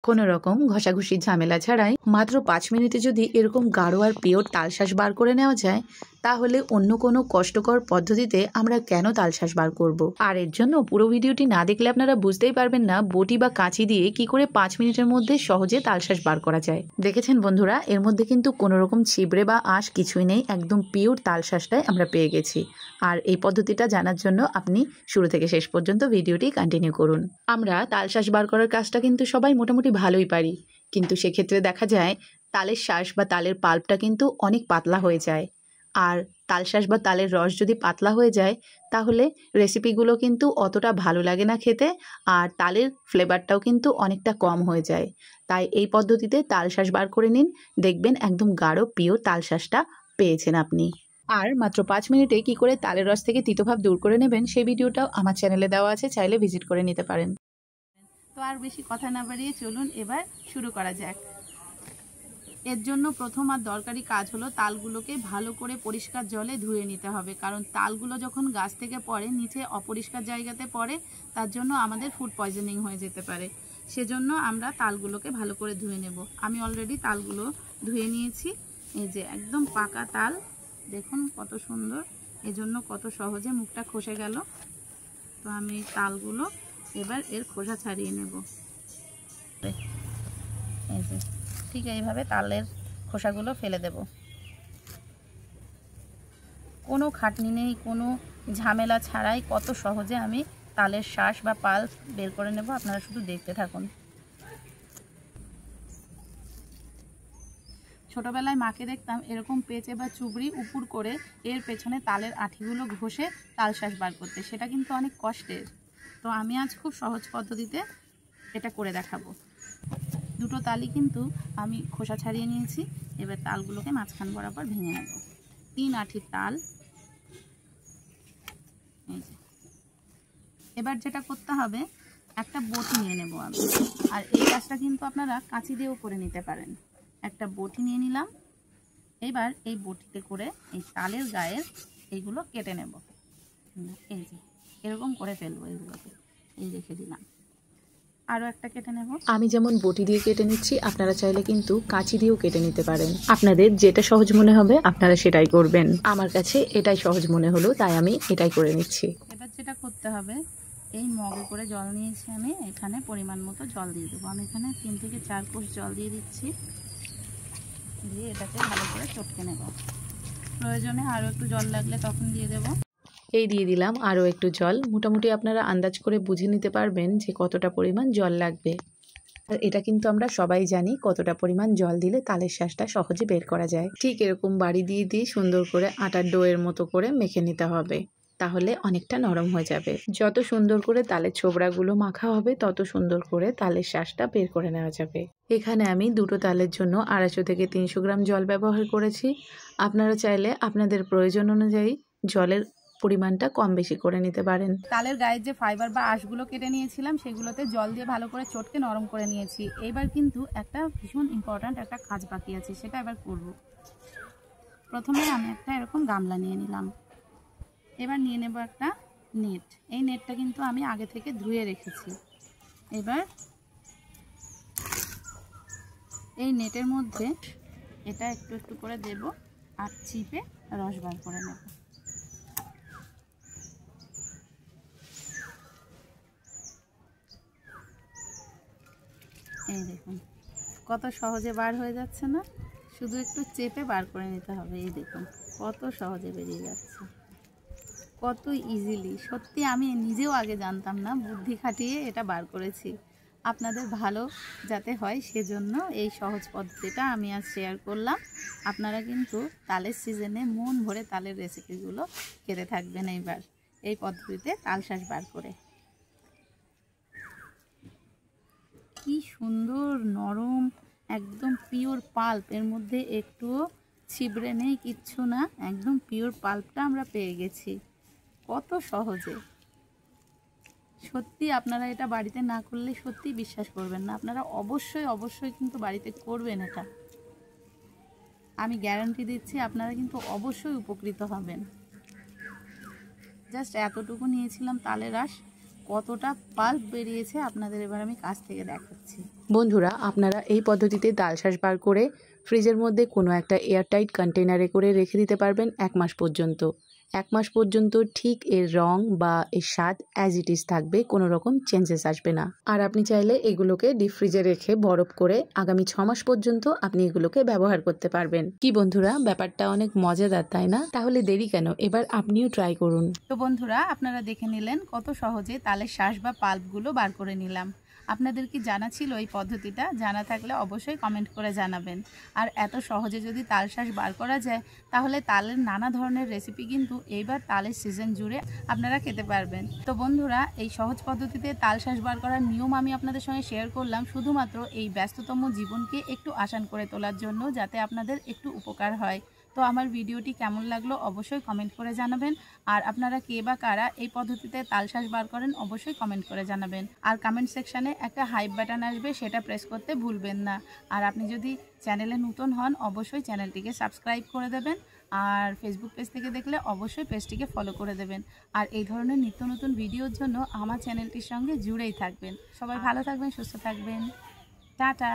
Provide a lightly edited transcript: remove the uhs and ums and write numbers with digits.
কোনো রকম ঘষাঘষির ঝামেলা ছাড়াই মাত্র 5 মিনিটে যদি এরকম গাঢ় আর পিওর তালশাঁস বার করে নেওয়া যায়, তাহলে অন্য কোনো কষ্টকর পদ্ধতিতে আমরা কেন তালশাঁস বার করব। আর এর জন্য পুরো ভিডিওটি না দেখলে আপনারা বুঝতেই পারবেন না বটি বা কাঁচি দিয়ে কি করে 5 মিনিটের মধ্যে সহজে তালশাঁস বার করা যায়। দেখেছেন বন্ধুরা, এর মধ্যে কিন্তু কোনো রকম ছিবড়ে বা আঁশ কিছুই নেই, একদম পিওর তালশাঁসটাই আমরা পেয়ে গেছি। আর এই পদ্ধতিটা জানার জন্য আপনি শুরু থেকে শেষ পর্যন্ত ভিডিওটি কন্টিনিউ করুন। আমরা তালশাঁস বার করার কাজটা কিন্তু সবাই মোটামুটি ভালোই পারি, কিন্তু সেক্ষেত্রে দেখা যায় তালের শাঁস বা তালের পাল্পটা কিন্তু অনেক পাতলা হয়ে যায়। আর তালশাঁস বা তালের রস যদি পাতলা হয়ে যায়, তাহলে রেসিপিগুলো কিন্তু অতটা ভালো লাগে না খেতে, আর তালের ফ্লেভারটাও কিন্তু অনেকটা কম হয়ে যায়। তাই এই পদ্ধতিতে তালশাঁস বার করে নিন, দেখবেন একদম গাঢ় পিওর তালশাঁসটা পেয়েছেন আপনি। আর মাত্র 5 মিনিটে কি করে তালের রস থেকে তিতভাব দূর করে নেবেন সেই ভিডিওটাও আমার চ্যানেলে দেওয়া আছে, চাইলে ভিজিট করে নিতে পারেন। তো আর বেশি কথা না বাড়িয়ে চলুন এবার শুরু করা যাক। এর জন্য প্রথম আর দরকারি কাজ হলো তালগুলোকে ভালো করে পরিষ্কার জলে ধুয়ে নিতে হবে, কারণ তালগুলো যখন গাছ থেকে পড়ে নিচে অপরিষ্কার জায়গাতে পড়ে, তার জন্য আমাদের ফুড পয়জনিং হয়ে যেতে পারে। সেজন্য আমরা তালগুলোকে ভালো করে ধুয়ে নেব। আমি অলরেডি তালগুলো ধুয়ে নিয়েছি। এই যে একদম পাকা তাল, দেখুন কত সুন্দর, এজন্য কত সহজে মুখটা খসে গেল। তো আমি তালগুলো এবার এর খোসা ছাড়িয়ে নেব। এই যে ঠিক এইভাবে তালের খোসাগুলো ফেলে দেব। কোনো খাটনি নেই, কোনো ঝামেলা ছাড়াই কত সহজে আমি তালের শাঁস বা পাল্প বের করে নেব। আপনারা শুধু দেখতে থাকুন। ছোটবেলায় মাকে দেখতাম এরকম পেঁচে বা চুবড়ি উপুর করে এর পেছনে তালের আঠিগুলো ঘষে তালশাঁস বার করতে, সেটা কিন্তু অনেক কষ্টের। তো আমি আজ খুব সহজ পদ্ধতিতে এটা করে দেখাবো। দুটো তালই কিন্তু আমি খোসা ছাড়িয়ে নিয়েছি। এবার তালগুলোকে মাঝখান বরাবর ভেঙে নেব। 3 আঠির তাল। এই যে এবার যেটা করতে হবে, একটা বটি নিয়ে নেব আমি। আর এই কাজটা কিন্তু আপনারা কাঁচি দিয়েও করে নিতে পারেন। একটা বটি নিয়ে নিলাম। এবার এই বটিতে করে এই তালের গায়ের এইগুলো কেটে নেব। এই যে এরকম করে ফেলবো এইগুলোকে, এই রেখে দিলাম। আরও একটা কেটে নেব। আমি যেমন বটি দিয়ে কেটে নিচ্ছি, আপনারা চাইলে কিন্তু কাঁচি দিয়েও কেটে নিতে পারেন। আপনাদের যেটা সহজ মনে হবে আপনারা সেটাই করবেন। আমার কাছে এটাই সহজ মনে হলো, তাই আমি এটাই করে নিচ্ছি। এবার যেটা করতে হবে, এই মগে করে জল নিয়েছি আমি, এখানে পরিমাণ মতো জল দিয়ে দেবো। আমি এখানে 3 থেকে 4 কোষ জল দিয়ে দিচ্ছি। দিয়ে এটাকে ভালো করে চটকে নেব। প্রয়োজনে আরও একটু জল লাগলে তখন দিয়ে দেব। এই দিয়ে দিলাম আরও একটু জল। মোটামুটি আপনারা আন্দাজ করে বুঝে নিতে পারবেন যে কতটা পরিমাণ জল লাগবে। আর এটা কিন্তু আমরা সবাই জানি কতটা পরিমাণ জল দিলে তালের শাঁসটা সহজে বের করা যায়। ঠিক এরকম বাড়ি দিয়ে দিয়ে সুন্দর করে আটার ডোয়ের মতো করে মেখে নিতে হবে, তাহলে অনেকটা নরম হয়ে যাবে। যত সুন্দর করে তালের ছোবড়াগুলো মাখা হবে, তত সুন্দর করে তালের শাঁসটা বের করে নেওয়া যাবে। এখানে আমি দুটো তালের জন্য 250 থেকে 300 গ্রাম জল ব্যবহার করেছি। আপনারা চাইলে আপনাদের প্রয়োজন অনুযায়ী জলের পরিমাণটা কম বেশি করে নিতে পারেন। তালের গায়ের যে ফাইবার বা আঁশগুলো কেটে নিয়েছিলাম, সেগুলোতে জল দিয়ে ভালো করে চটকে নরম করে নিয়েছি। এইবার কিন্তু একটা ভীষণ ইম্পর্ট্যান্ট একটা কাজ বাকি আছে, সেটা এবার করব। প্রথমে আমি একটা এরকম গামলা নিয়ে নিলাম। এবার নিয়ে নেব একটা নেট। এই নেটটা কিন্তু আমি আগে থেকে ধুয়ে রেখেছি। এবার এই নেটের মধ্যে এটা একটু একটু করে দেব আর চিপে রস বার করে নেব। এই দেখুন কত সহজে বার হয়ে যাচ্ছে না? শুধু একটু চেপে বার করে নিতে হবে। এই দেখুন কত সহজে বেরিয়ে যাচ্ছে, কত ইজিলি। সত্যি আমি নিজেও আগে জানতাম না, বুদ্ধি খাটিয়ে এটা বার করেছি। আপনাদের ভালো যাতে হয় সেজন্য এই সহজ পদ্ধতিটা আমি আজ শেয়ার করলাম। আপনারা কিন্তু তালের সিজনে মন ভরে তালের রেসিপিগুলো খেতে থাকবেন এইবার এই পদ্ধতিতে তালশাঁস বার করে। কি সুন্দর নরম, একদম পিওর পাল্প, এর মধ্যে একটুও ছিবড়ে নেই, কিচ্ছু না, একদম পিওর পাল্পটা আমরা পেয়ে গেছি কত সহজে। সত্যি আপনারা এটা বাড়িতে না করলে সত্যি বিশ্বাস করবেন না। আপনারা অবশ্যই অবশ্যই কিন্তু বাড়িতে করবেন এটা, আমি গ্যারান্টি দিচ্ছি। আপনারা কিন্তু অবশ্যই উপকৃত হবেন। জাস্ট এতটুকু নিয়েছিলাম তালের রস, কতটা পাল্প বেরিয়েছে আপনাদের এবার আমি কাছ থেকে দেখাচ্ছি। বন্ধুরা, আপনারা এই পদ্ধতিতে তালশাঁস বার করে ফ্রিজের মধ্যে কোনো একটা এয়ারটাইট কন্টেনারে করে রেখে দিতে পারবেন 1 মাস পর্যন্ত। 1 মাস পর্যন্ত ঠিক এর রং বা এর স্বাদ অ্যাজ ইট ইজ থাকবে, কোনো রকম চেঞ্জেস আসবে না। আর আপনি চাইলে এগুলোকে ডিপ ফ্রিজে রেখে বরফ করে আগামী 6 মাস পর্যন্ত আপনি এগুলোকে ব্যবহার করতে পারবেন। কি বন্ধুরা, ব্যাপারটা অনেক মজাদার তাই না? তাহলে দেরি কেন, এবার আপনিও ট্রাই করুন। তো বন্ধুরা, আপনারা দেখে নিলেন কত সহজে তালের শাঁস বা পাল্পগুলো বার করে নিলাম। আপনাদের কি জানা ছিল এই পদ্ধতিটা? জানা থাকলে অবশ্যই কমেন্ট করে জানাবেন। আর এত সহজে যদি তাল শাঁস বার করা যায় তাহলে তালের নানা ধরনের রেসিপি কিন্তু এইবার তালের সিজন জুড়ে আপনারা খেতে পারবেন। তো বন্ধুরা, এই সহজ পদ্ধতিতে তাল শাঁস বার করার নিয়ম আমি আপনাদের সঙ্গে শেয়ার করলাম শুধুমাত্র এই ব্যস্ততম জীবনকে একটু আসান করে তোলার জন্য, যাতে আপনাদের একটু উপকার হয়। তো আমার ভিডিওটি কেমন লাগলো অবশ্যই কমেন্ট করে জানাবেন। আর আপনারা কে বা কারা এই পদ্ধতিতে তালশাঁস বার করেন অবশ্যই কমেন্ট করে জানাবেন। আর কমেন্ট সেকশানে একটা হাইপ বাটন আসবে, সেটা প্রেস করতে ভুলবেন না। আর আপনি যদি চ্যানেলে নতুন হন অবশ্যই চ্যানেলটিকে সাবস্ক্রাইব করে দেবেন। আর ফেসবুক পেজ থেকে দেখলে অবশ্যই পেজটিকে ফলো করে দেবেন। আর এই ধরনের নিত্য নতুন ভিডিওর জন্য আমার চ্যানেলটির সঙ্গে জুড়েই থাকবেন। সবাই ভালো থাকবেন, সুস্থ থাকবেন। টাটা।